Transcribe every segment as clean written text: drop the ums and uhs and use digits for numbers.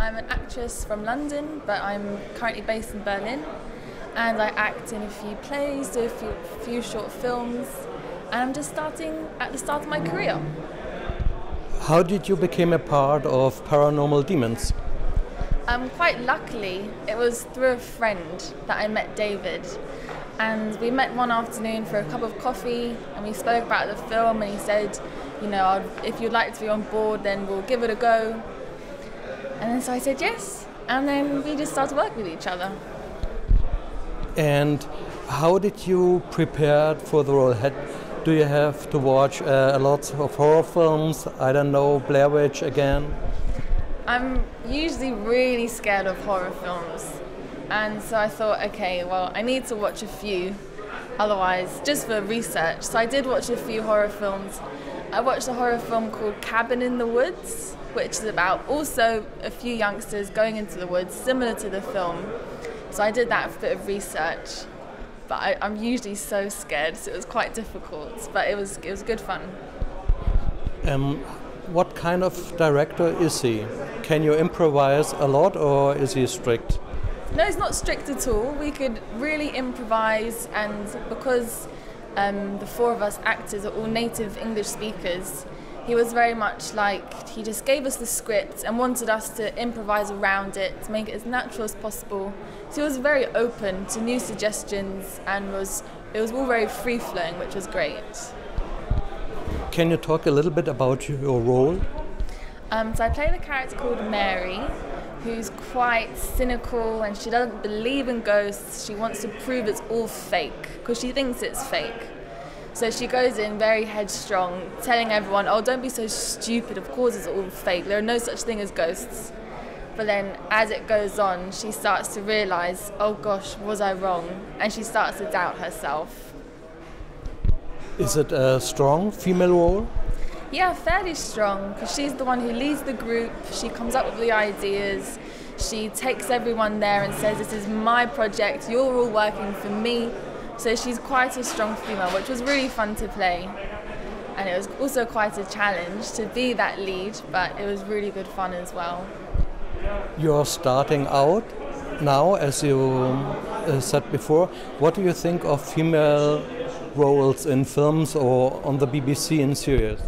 I'm an actress from London, but I'm currently based in Berlin, and I act in a few plays, do a few short films, and I'm just starting at the start of my career. How did you become a part of Paranormal Demons? Quite luckily, it was through a friend that I met David, and we met one afternoon for a cup of coffee, and we spoke about the film, and he said, if you'd like to be on board, then we'll give it a go. And then so I said yes, and then we just started working with each other. And how did you prepare for the role? Do you have to watch a lot of horror films? I don't know, Blair Witch again? I'm usually really scared of horror films, and so I thought, okay, well, I need to watch a few, otherwise, just for research. So I did watch a few horror films. I watched a horror film called Cabin in the Woods, which is about also a few youngsters going into the woods, similar to the film. So I did that for a bit of research, but I'm usually so scared, so it was quite difficult, but it was good fun. What kind of director is he? Can you improvise a lot, or is he strict? No, he's not strict at all. We could really improvise, and because the four of us actors are all native English speakers, he was very much like, he just gave us the script and wanted us to improvise around it, to make it as natural as possible. So he was very open to new suggestions, and it was all very free-flowing, which was great. Can you talk a little bit about your role? So I play the character called Mary, who's quite cynical, and she doesn't believe in ghosts. She wants to prove it's all fake, because she thinks it's fake. So she goes in very headstrong, telling everyone, oh, don't be so stupid, of course it's all fake, there are no such thing as ghosts. But then as it goes on, she starts to realise, oh gosh, was I wrong? And she starts to doubt herself. Is it a strong female role? Yeah, fairly strong, because she's the one who leads the group, she comes up with the ideas, she takes everyone there and says, this is my project, you're all working for me. So she's quite a strong female, which was really fun to play. And it was also quite a challenge to be that lead, but it was really good fun as well. You're starting out now, as you said before. What do you think of female roles in films or on the BBC in series?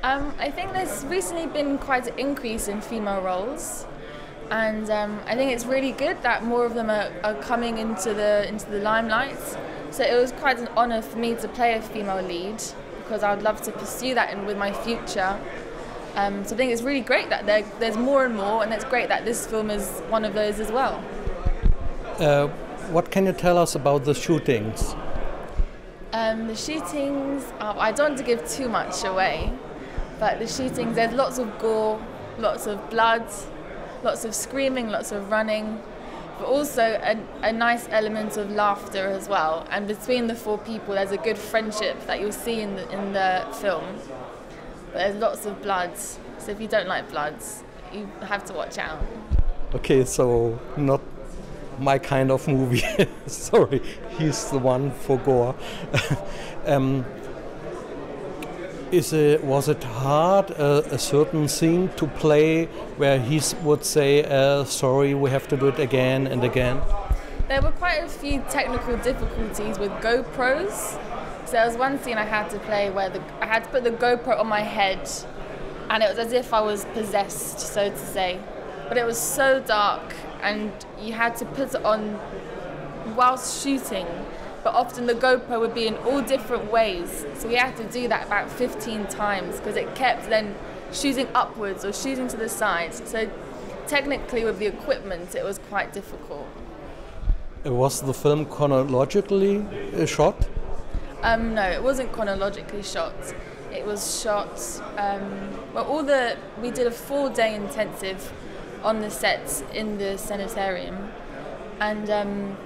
I think there's recently been quite an increase in female roles, and I think it's really good that more of them are coming into the limelight. So it was quite an honour for me to play a female lead, because I would love to pursue that with my future. So I think it's really great that there's more and more, and it's great that this film is one of those as well. What can you tell us about the shootings? The shootings, I don't want to give too much away, but the shootings, there's lots of gore, lots of blood, lots of screaming, lots of running, but also a nice element of laughter as well. And between the four people, there's a good friendship that you'll see in the film. But there's lots of blood, so if you don't like blood, you have to watch out. Okay, so not my kind of movie. Sorry, he's the one for gore. Was it hard, a certain scene to play where he would say, sorry, we have to do it again and again? There were quite a few technical difficulties with GoPros. So there was one scene I had to play where I had to put the GoPro on my head, and it was as if I was possessed, so to say. But it was so dark, and you had to put it on whilst shooting. But often the GoPro would be in all different ways, so we had to do that about 15 times, because it kept then shooting upwards or shooting to the sides. So technically with the equipment it was quite difficult. Was the film chronologically shot? No, it wasn't chronologically shot. It was shot, we did a 4-day intensive on the sets in the sanitarium, and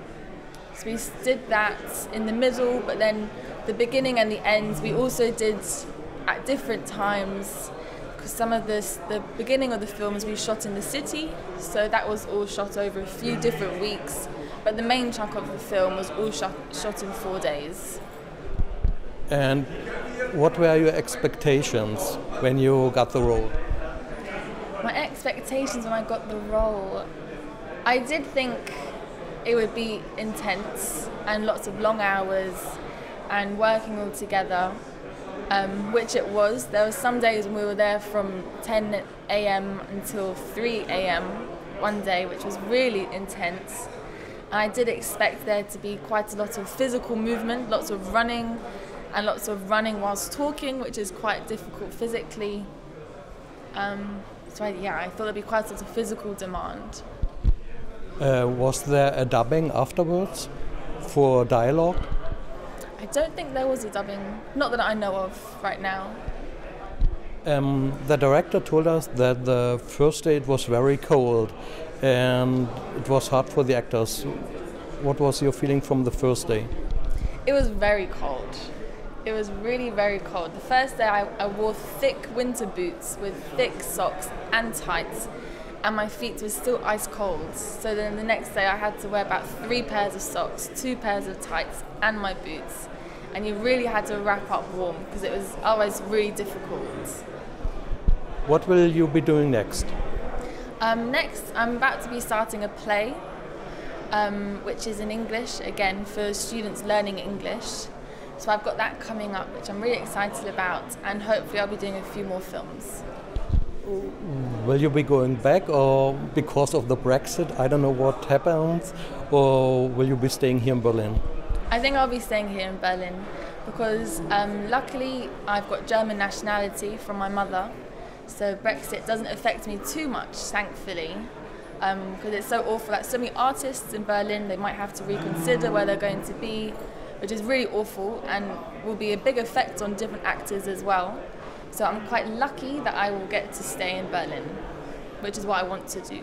so we did that in the middle, but then the beginning and the end we also did at different times, because some of the beginning of the films we shot in the city, so that was all shot over a few different weeks, but the main chunk of the film was all shot in 4 days. And what were your expectations when you got the role? My expectations when I got the role, I did think it would be intense and lots of long hours and working all together, which it was. There were some days when we were there from 10 a.m. until 3 a.m. one day, which was really intense. And I did expect there to be quite a lot of physical movement, lots of running, and lots of running whilst talking, which is quite difficult physically. I thought there'd be quite a lot of physical demand. Was there a dubbing afterwards for dialogue? I don't think there was a dubbing, not that I know of right now. The director told us that the first day it was very cold and it was hard for the actors. What was your feeling from the first day? It was very cold. It was really very cold. The first day I wore thick winter boots with thick socks and tights, and my feet were still ice cold. So then the next day I had to wear about 3 pairs of socks, 2 pairs of tights, and my boots. And you really had to wrap up warm because it was always really difficult. What will you be doing next? Next, I'm about to be starting a play, which is in English, again, for students learning English. So I've got that coming up, which I'm really excited about, and hopefully I'll be doing a few more films. Will you be going back, or because of the Brexit, I don't know what happens, or will you be staying here in Berlin? I think I'll be staying here in Berlin because luckily I've got German nationality from my mother, so Brexit doesn't affect me too much, thankfully, because it's so awful. Like so many artists in Berlin, they might have to reconsider where they're going to be, which is really awful and will be a big effect on different actors as well. So I'm quite lucky that I will get to stay in Berlin, which is what I want to do.